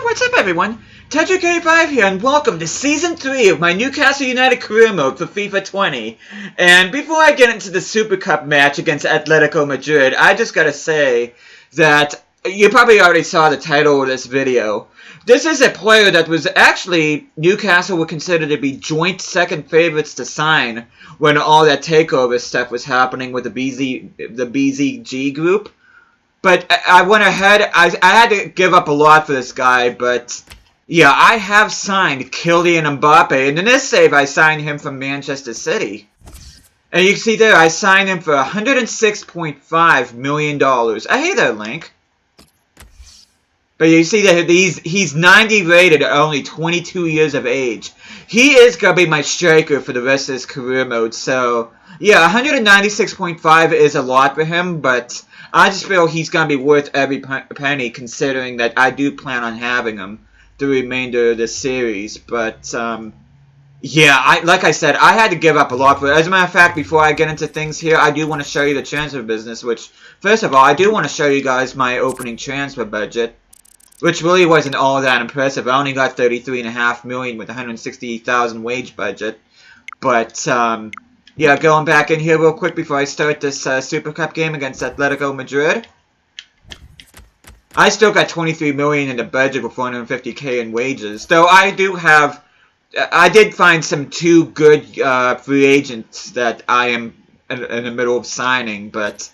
what's up everyone? TetraK5 here and welcome to Season 3 of my Newcastle United career mode for FIFA 20. And before I get into the Super Cup match against Atletico Madrid, I just gotta say that you probably already saw the title of this video. This is a player that was actually Newcastle would consider to be joint second favorites to sign when all that takeover stuff was happening with the BZG group. But I went ahead, I had to give up a lot for this guy, but yeah, I have signed Kylian Mbappe, and in this save I signed him from Manchester City. And you can see there, I signed him for $106.5 million. I hate that link. But you see that he's 90 rated at only 22 years of age. He is going to be my striker for the rest of his career mode, so yeah, 196.5 is a lot for him, but I just feel he's going to be worth every penny considering that I do plan on having him the remainder of this series. But, yeah, like I said, I had to give up a lot for it. As a matter of fact, before I get into things here, I do want to show you the transfer business, which, first of all, I do want to show you guys my opening transfer budget, which really wasn't all that impressive. I only got $33.5 million with $160,000 wage budget. But, yeah, going back in here real quick before I start this Super Cup game against Atletico Madrid. I still got $23 million in the budget with $450K in wages. Though I did find some two good free agents that I am in the middle of signing. But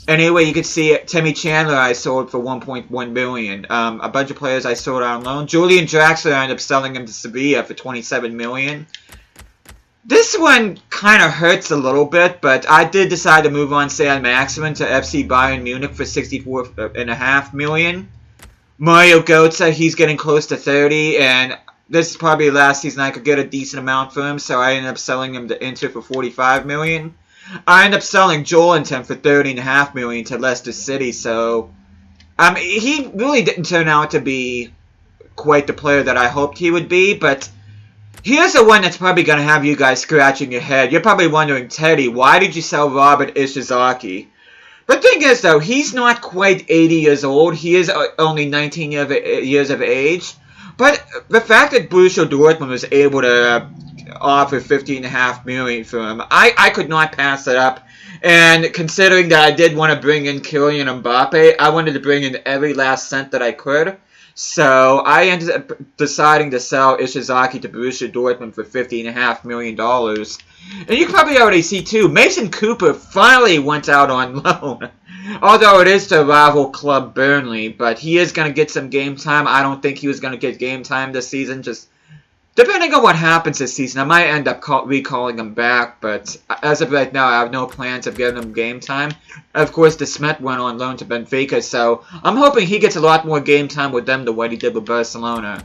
anyway, you can see Timmy Chandler I sold for $1.1 million. A bunch of players I sold on loan. Julian Draxler, I ended up selling him to Sevilla for $27 million. This one kind of hurts a little bit, but I did decide to move on San Maximin to FC Bayern Munich for $64.5 million. Mario Götze, he's getting close to 30, and this is probably the last season I could get a decent amount for him, so I ended up selling him to Inter for $45 million. I ended up selling Joelinton for $30.5 million to Leicester City, so he really didn't turn out to be quite the player that I hoped he would be, but here's the one that's probably going to have you guys scratching your head. You're probably wondering, Teddy, why did you sell Robert Ishizaki? The thing is, though, he's not quite 80 years old. He is only 19 years of age. But the fact that Borussia Dortmund was able to offer $15.5 million for him, I could not pass it up. And considering that I did want to bring in Kylian Mbappe, I wanted to bring in every last cent that I could. So I ended up deciding to sell Ishizaki to Borussia Dortmund for $15.5 million. And you can probably already see, too, Mason Cooper finally went out on loan. Although it is to rival club Burnley, but he is going to get some game time. I don't think he was going to get game time this season. Just depending on what happens this season, I might end up recalling him back. But as of right now, I have no plans of giving him game time. Of course, De Smet went on loan to Benfica, so I'm hoping he gets a lot more game time with them than what he did with Barcelona.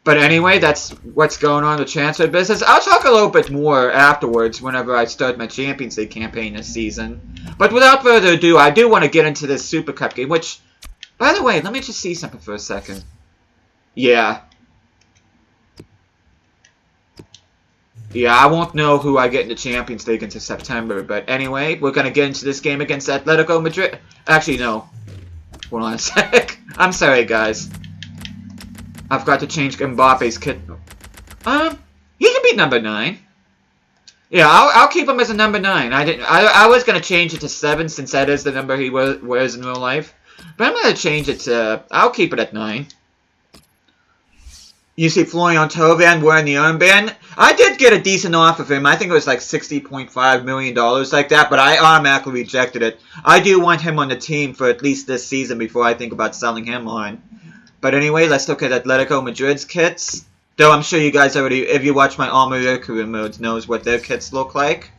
But anyway, that's what's going on with transfer business. I'll talk a little bit more afterwards whenever I start my Champions League campaign this season. But without further ado, I do want to get into this Super Cup game, which, by the way, let me just see something for a second. Yeah. Yeah, I won't know who I get in the Champions League until September. But anyway, we're going to get into this game against Atletico Madrid. Actually, no. Hold on a sec. I'm sorry, guys. I've got to change Mbappe's kit. He can be number 9. Yeah, I'll keep him as a number 9. I was going to change it to 7 since that is the number he wears in real life. But I'm going to change it to... I'll keep it at 9. You see Florian Thauvin wearing the armband. I did get a decent offer for him. I think it was like $60.5 million like that, but I automatically rejected it. I do want him on the team for at least this season before I think about selling him on. But anyway, let's look at Atletico Madrid's kits. Though I'm sure you guys already, if you watch my All-Maria career modes, knows what their kits look like.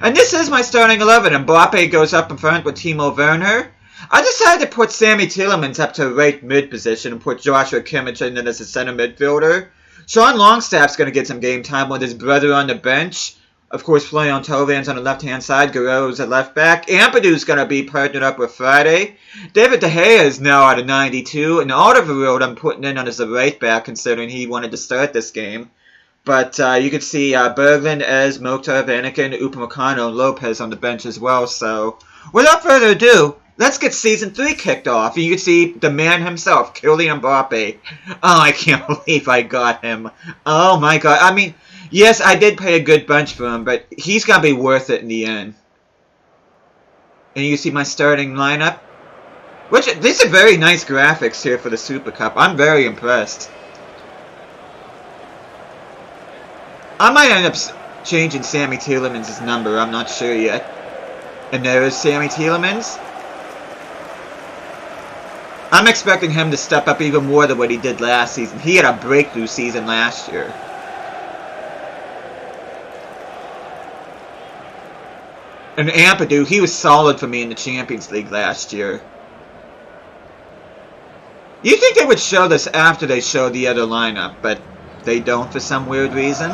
And this is my starting 11. Mbappe goes up in front with Timo Werner. I decided to put Sammy Tielemans up to right mid position and put Joshua Kimmich in as a center midfielder. Sean Longstaff's going to get some game time with his brother on the bench. Of course, Florian Thauvin on the left-hand side. Guerrero's at left back. Ampadu's going to be partnered up with Friday. David De Gea is now at a 92. And Alderweireld I'm putting in on as a right back, considering he wanted to start this game. But you can see Berglund, Ez, Mokhtar, Vanaken, Upamecano, and Lopez on the bench as well. So, without further ado, Let's get Season 3 kicked off. And you can see the man himself, Kylian Mbappe. Oh, I can't believe I got him. Oh my god. I mean, yes, I did pay a good bunch for him, but he's going to be worth it in the end. And you can see my starting lineup. Which, these are very nice graphics here for the Super Cup. I'm very impressed. I might end up changing Sammy Tielemans' number. I'm not sure yet. And there is Sammy Tielemans. I'm expecting him to step up even more than what he did last season. He had a breakthrough season last year. And Ampadu, he was solid for me in the Champions League last year. You think they would show this after they show the other lineup, but they don't for some weird reason.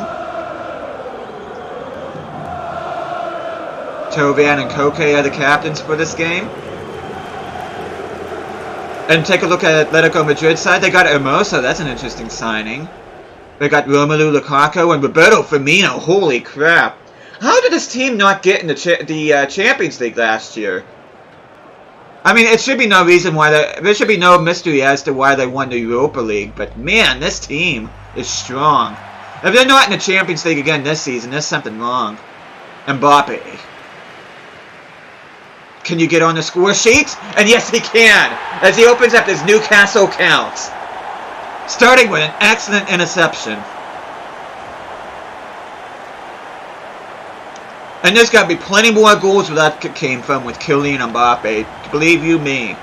Tovan and Koke are the captains for this game. And take a look at Atletico Madrid side. They got Hermoso, that's an interesting signing. They got Romelu Lukaku and Roberto Firmino. Holy crap. How did this team not get in the Champions League last year? I mean, it should be no reason why there should be no mystery as to why they won the Europa League. But man, this team is strong. If they're not in the Champions League again this season, there's something wrong. Mbappe. Can you get on the score sheet? And yes, he can, as he opens up his Newcastle account. Starting with an excellent interception. And there's got to be plenty more goals where that came from with Kylian Mbappe. Believe you me.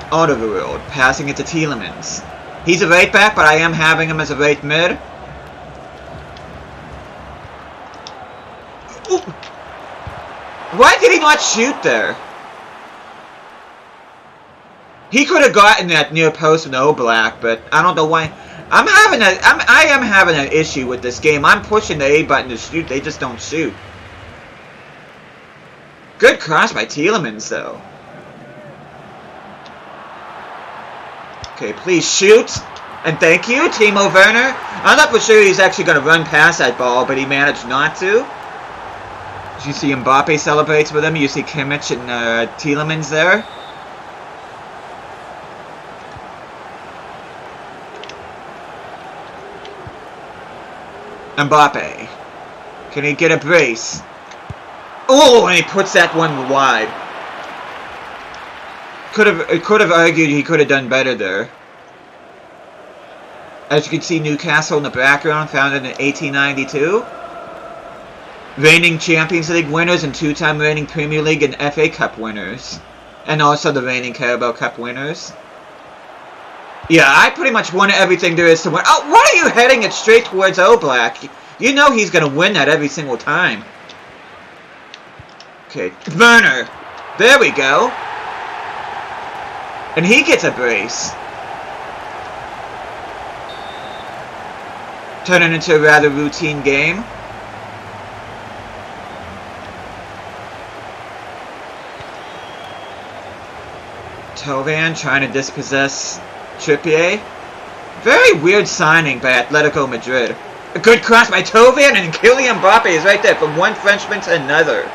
Alderweireld, passing it to Tielemans. He's a right back, but I am having him as a right mid. Ooh. Why did he not shoot there? He could have gotten that near post with Oblak, but I don't know why. I am having an issue with this game. I'm pushing the A button to shoot. They just don't shoot. Good cross by Tielemans, though. Okay, please shoot. And thank you, Timo Werner. I'm not for sure he's actually going to run past that ball, but he managed not to. You see Mbappe celebrates with him. You see Kimmich and Tielemans there. Mbappe. Can he get a brace? Oh, and he puts that one wide. Could have argued he could have done better there. As you can see, Newcastle in the background, founded in 1892. Reigning Champions League winners and two-time reigning Premier League and FA Cup winners. And also the reigning Carabao Cup winners. Yeah, I pretty much won everything there is to win. Oh, why are you heading it straight towards Oblak? You know he's going to win that every single time. Okay, Werner. There we go. And he gets a brace. Turning into a rather routine game. Tovan trying to dispossess Trippier. Very weird signing by Atletico Madrid. A good cross by Tovan, and Kylian Mbappe is right there from one Frenchman to another.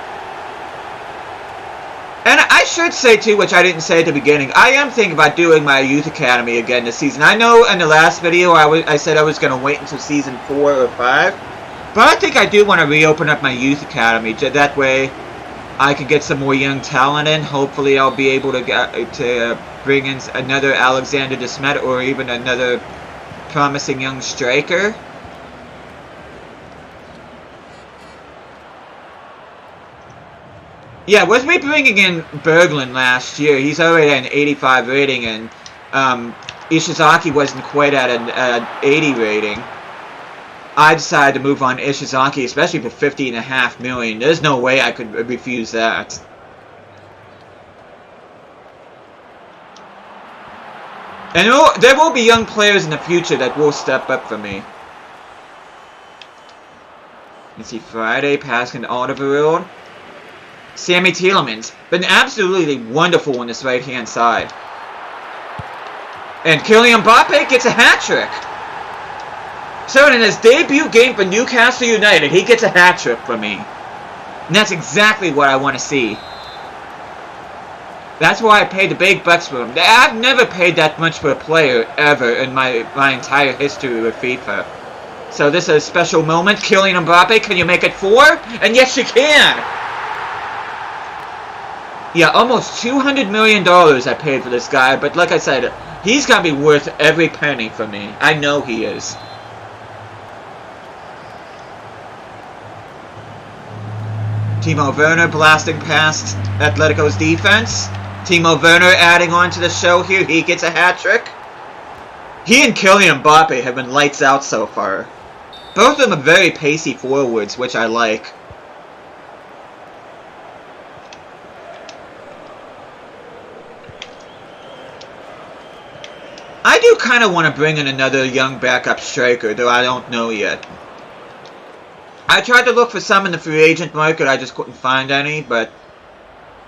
And I should say too, which I didn't say at the beginning, I am thinking about doing my youth academy again this season. I know in the last video I said I was going to wait until season 4 or 5. But I think I do want to reopen up my youth academy. That way I can get some more young talent in. Hopefully I'll be able to bring in another Alexander De Smet or even another promising young striker. Yeah, with me bringing in Berglund last year, he's already at an 85 rating, and Ishizaki wasn't quite at an 80 rating. I decided to move on Ishizaki, especially for $50.5 million. There's no way I could refuse that. And there will be young players in the future that will step up for me. You see Friday passing to Alderweireld. Sammy Tielemans, been absolutely wonderful on this right-hand side. And Kylian Mbappe gets a hat-trick. So in his debut game for Newcastle United, he gets a hat-trick for me. And that's exactly what I want to see. That's why I paid the big bucks for him. I've never paid that much for a player, ever, in my entire history with FIFA. So this is a special moment. Kylian Mbappe, can you make it 4? And yes, you can! Yeah, almost $200 million I paid for this guy, but like I said, he's gotta be worth every penny for me. I know he is. Timo Werner blasting past Atletico's defense. Timo Werner adding on to the show here. He gets a hat-trick. He and Kylian Mbappe have been lights out so far. Both of them are very pacey forwards, which I like. I do kind of want to bring in another young backup striker, though I don't know yet. I tried to look for some in the free agent market, I just couldn't find any, but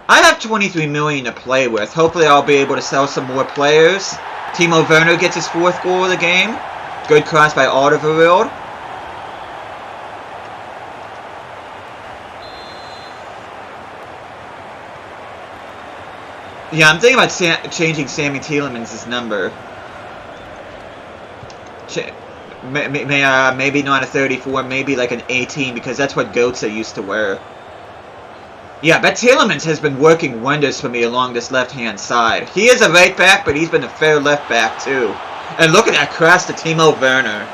I have $23 million to play with. Hopefully I'll be able to sell some more players. Timo Werner gets his 4th goal of the game. Good cross by Alderweireld. Yeah, I'm thinking about changing Sammy Tielemans' number. Maybe not a 34, maybe like an 18, because that's what Götze used to wear. Yeah, but Tielemans has been working wonders for me along this left-hand side. He is a right back, but he's been a fair left back too. And look at that cross to Timo Werner.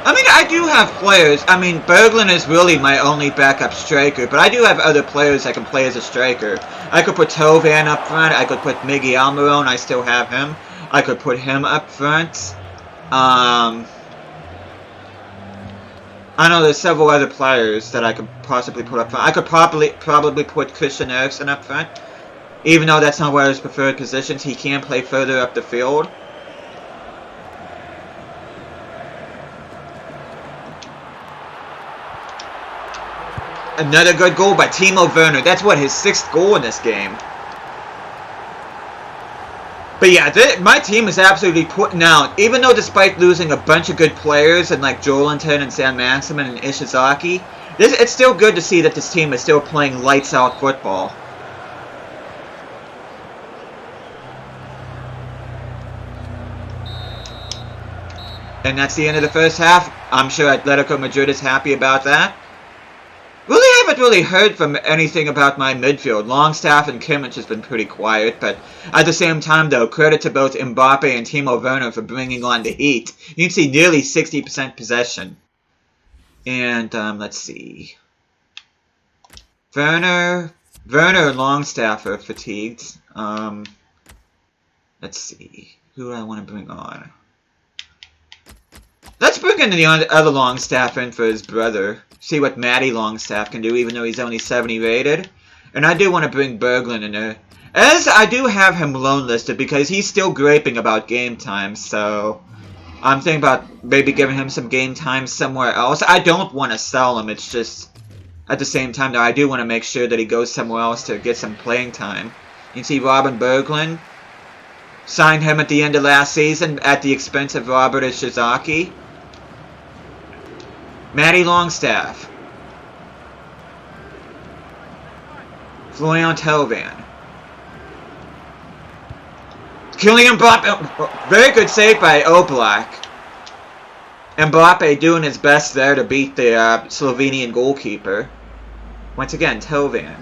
I mean, I do have players. I mean, Berglund is really my only backup striker, but I do have other players I can play as a striker. I could put Tovan up front. I could put Miggy Almiron. I still have him. I could put him up front. I know there's several other players that I could possibly put up front. I could probably put Christian Eriksen up front. Even though that's not one of his preferred positions, he can play further up the field. Another good goal by Timo Werner. That's what, his 6th goal in this game. But yeah, my team is absolutely putting out. Even though despite losing a bunch of good players and like Joelinton and San Maximin and Ishizaki, it's still good to see that this team is still playing lights out football. And that's the end of the first half. I'm sure Atletico Madrid is happy about that. Really haven't really heard from anything about my midfield. Longstaff and Kimmich has been pretty quiet, but at the same time, though, credit to both Mbappe and Timo Werner for bringing on the heat. You can see nearly 60% possession. And, let's see. Werner and Longstaff are fatigued. Let's see. Who do I want to bring on? Let's bring in the other Longstaff in for his brother. See what Matty Longstaff can do, even though he's only 70 rated. And I do want to bring Berglund in there. As I do have him loan listed because he's still griping about game time, so I'm thinking about maybe giving him some game time somewhere else. I don't want to sell him, it's just at the same time though I do want to make sure that he goes somewhere else to get some playing time. You can see Robin Berglund. Signed him at the end of last season at the expense of Robert Ishizaki. Matty Longstaff. Florian Thauvin. Kylian Mbappe. Very good save by Oblak. Mbappe doing his best there to beat the Slovenian goalkeeper. Once again, Thauvin.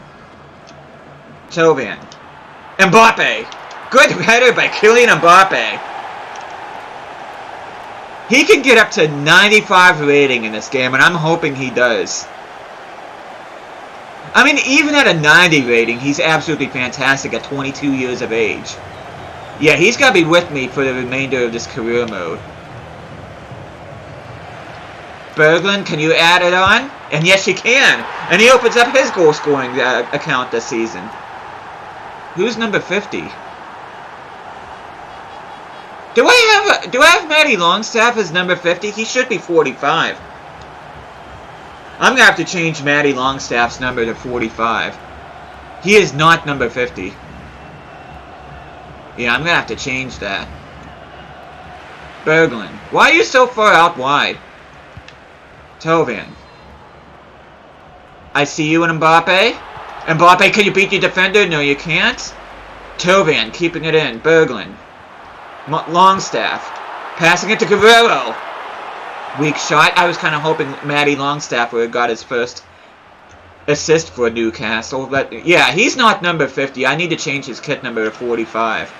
Mbappe. Good header by Kylian Mbappe. He can get up to 95 rating in this game, and I'm hoping he does. I mean, even at a 90 rating, he's absolutely fantastic at 22 years of age. Yeah, he's got to be with me for the remainder of this career mode. Berglund, can you add it on? And yes, you can. And he opens up his goal-scoring account this season. Who's number 50? Do I have Matty Longstaff as number 50? He should be 45. I'm gonna have to change Matty Longstaff's number to 45. He is not number 50. Yeah, I'm gonna have to change that. Berglund. Why are you so far out wide? Tovan. I see you in Mbappe. Mbappe, can you beat your defender? No, you can't. Tovan, keeping it in. Berglund. Longstaff. Passing it to Guerrero. Weak shot. I was kind of hoping Matty Longstaff would have got his first assist for Newcastle. But, yeah, he's not number 50. I need to change his kit number to 45.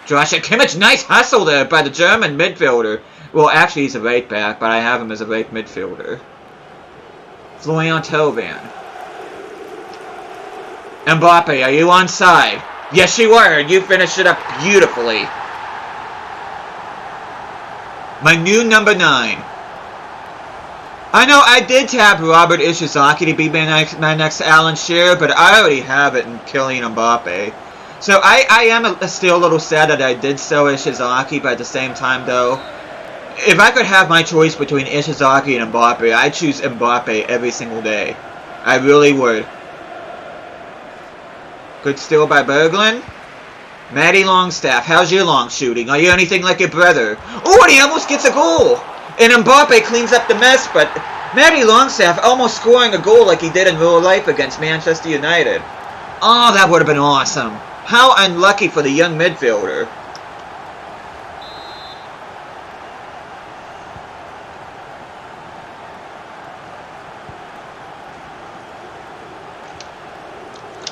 Joshua Kimmich, nice hustle there by the German midfielder. Well, actually, he's a right back, but I have him as a right midfielder. Florian Thauvin. Mbappe, are you onside? Yes, you were, and you finished it up beautifully. My new number 9. I know I did tap Robert Ishizaki to be my next Alan Shearer, but I already have it in Kylian Mbappe. So I am still a little sad that I did sell Ishizaki, but at the same time, though, if I could have my choice between Ishizaki and Mbappe, I'd choose Mbappe every single day. I really would. Good steal by Berglund. Matty Longstaff, how's your long shooting? Are you anything like your brother? Oh, and he almost gets a goal! And Mbappe cleans up the mess, but Matty Longstaff almost scoring a goal like he did in real life against Manchester United. Oh, that would have been awesome. How unlucky for the young midfielder.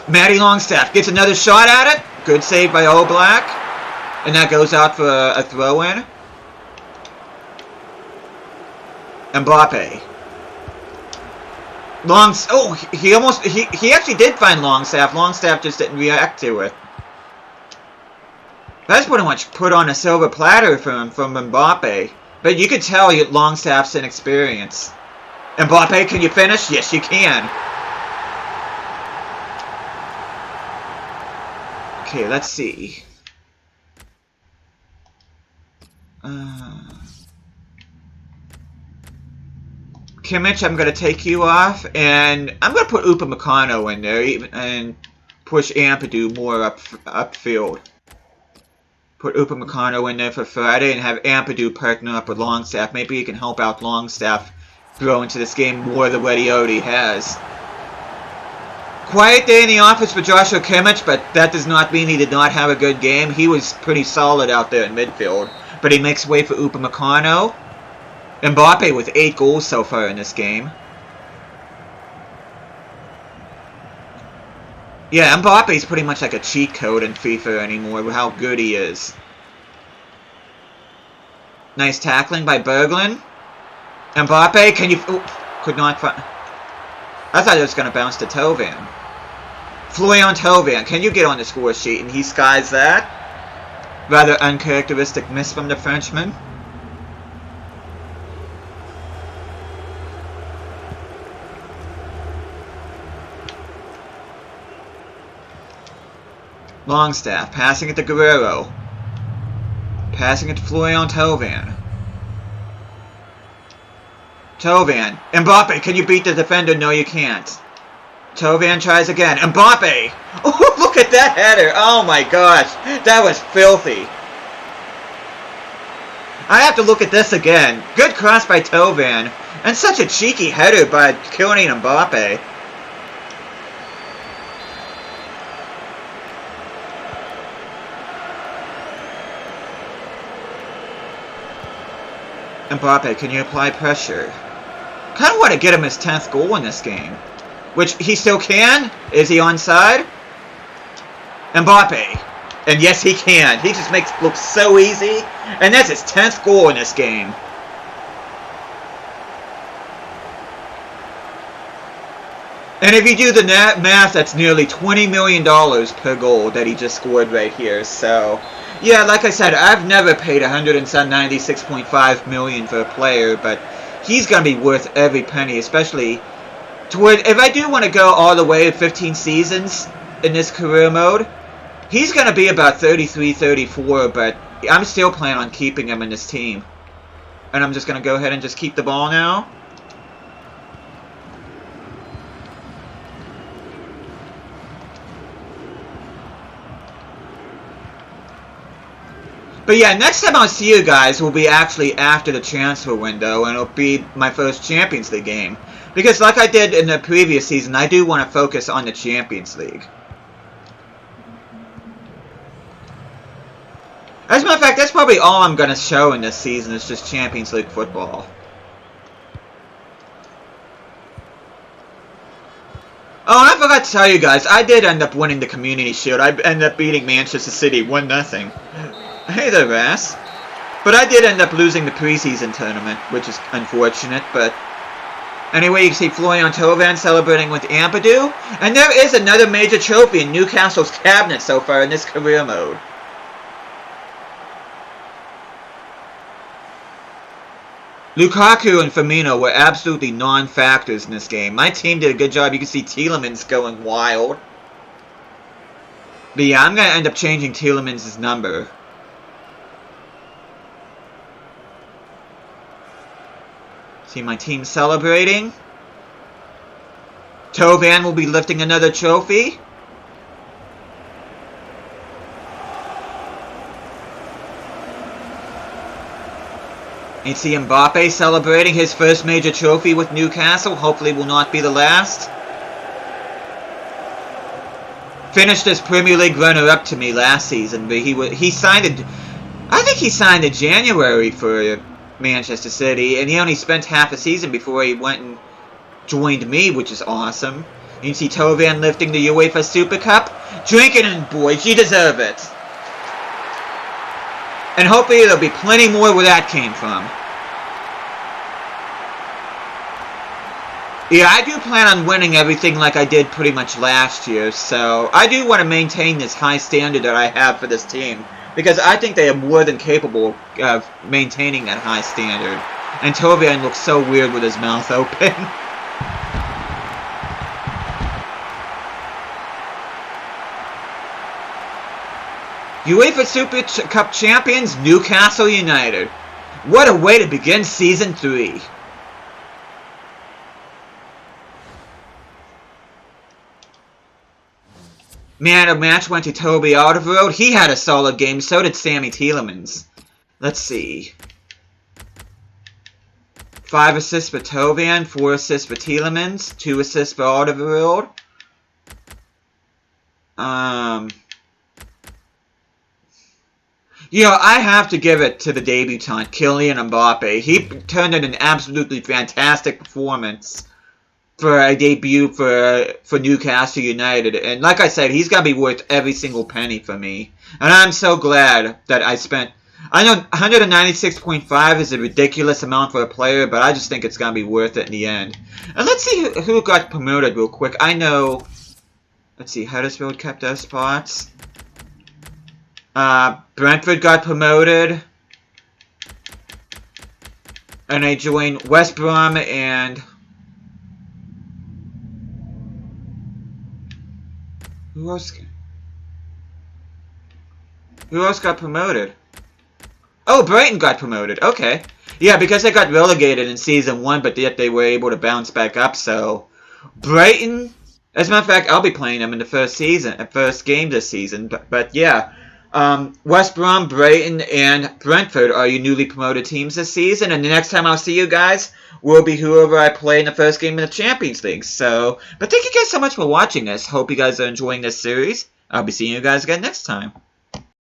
Matty Longstaff gets another shot at it. Good save by Oblak. And that goes out for a throw-in. Mbappe. He actually did find Longstaff. Longstaff just didn't react to it. That's pretty much put on a silver platter from Mbappe. But you could tell Longstaff's inexperience. Mbappe, can you finish? Yes, you can. Okay, let's see. Kimmich, I'm going to take you off, and I'm going to put Upamecano in there and push Ampadu more upfield. Put Upamecano in there for Friday and have Ampadu partner up with Longstaff. Maybe he can help out Longstaff grow into this game more than what he already has. Quiet day in the office for Joshua Kimmich, but that does not mean he did not have a good game. He was pretty solid out there in midfield, but he makes way for Upamecano. Mbappe with 8 goals so far in this game. Yeah, Mbappe's pretty much like a cheat code in FIFA anymore with how good he is. Nice tackling by Berglund. Mbappe, can you... Oh, could not find... I thought it was going to bounce to Thauvin. Florian Thauvin, can you get on the score sheet? And he skies that. Rather uncharacteristic miss from the Frenchman. Longstaff, passing it to Guerrero. Passing it to Florian Thauvin. Thauvin. Mbappe, can you beat the defender? No, you can't. Thauvin tries again. Mbappe! Oh, look at that header! Oh my gosh, that was filthy. I have to look at this again. Good cross by Thauvin. And such a cheeky header by Kylian Mbappe. Mbappe, can you apply pressure? Kind of want to get him his 10th goal in this game. Which he still can? Is he onside? Mbappe. And yes, he can. He just makes it look so easy. And that's his 10th goal in this game. And if you do the math, that's nearly $20 million per goal that he just scored right here. So, yeah, like I said, I've never paid $196.5 million for a player, but he's going to be worth every penny, especially toward, if I do want to go all the way to 15 seasons in this career mode, he's going to be about 33, 34, but I'm still planning on keeping him in this team. And I'm just going to go ahead and just keep the ball now. But yeah, next time I'll see you guys will be actually after the transfer window, and it'll be my first Champions League game. Because like I did in the previous season, I do want to focus on the Champions League. As a matter of fact, that's probably all I'm going to show in this season, is just Champions League football. Oh, and I forgot to tell you guys, I did end up winning the Community Shield. I ended up beating Manchester City 1-0. Hey there, Rass. But I did end up losing the preseason tournament, which is unfortunate, but... Anyway, you can see Florian Thauvin celebrating with Ampadu. And there is another major trophy in Newcastle's cabinet so far in this career mode. Lukaku and Firmino were absolutely non-factors in this game. My team did a good job. You can see Tielemans going wild. But yeah, I'm going to end up changing Tielemans' number. See my team celebrating. Thauvin will be lifting another trophy. You see Mbappe celebrating his first major trophy with Newcastle. Hopefully will not be the last. Finished as Premier League runner-up to me last season, but he signed it. I think he signed in January for Manchester City, and he only spent half a season before he went and joined me, which is awesome. You can see Thauvin lifting the UEFA Super Cup. Drink it in, boys. You deserve it. And hopefully there'll be plenty more where that came from. Yeah, I do plan on winning everything like I did pretty much last year, so I do want to maintain this high standard that I have for this team, because I think they are more than capable of maintaining that high standard. And Thauvin looks so weird with his mouth open. UEFA Super Cup champions, Newcastle United. What a way to begin Season 3. Man of the match went to Toby Alderweireld. He had a solid game, so did Sammy Tielemans. Let's see. 5 assists for Thauvin, 4 assists for Tielemans, 2 assists for Alderweireld. You know, I have to give it to the debutant, Kylian Mbappe. He turned in an absolutely fantastic performance for a debut for Newcastle United. And like I said, he's going to be worth every single penny for me. And I'm so glad that I spent... I know 196.5 is a ridiculous amount for a player, but I just think it's going to be worth it in the end. And let's see who got promoted real quick. I know... Let's see, Huddersfield kept their spots. Brentford got promoted. And they joined West Brom and... Who else got promoted? Oh, Brighton got promoted. Okay. Yeah, because they got relegated in Season 1, but yet they were able to bounce back up, so... Brighton... As a matter of fact, I'll be playing them in the first game this season. But yeah... West Brom, Brighton, and Brentford are your newly promoted teams this season, and the next time I'll see you guys will be whoever I play in the first game of the Champions League. So, but thank you guys so much for watching this. Hope you guys are enjoying this series. I'll be seeing you guys again next time.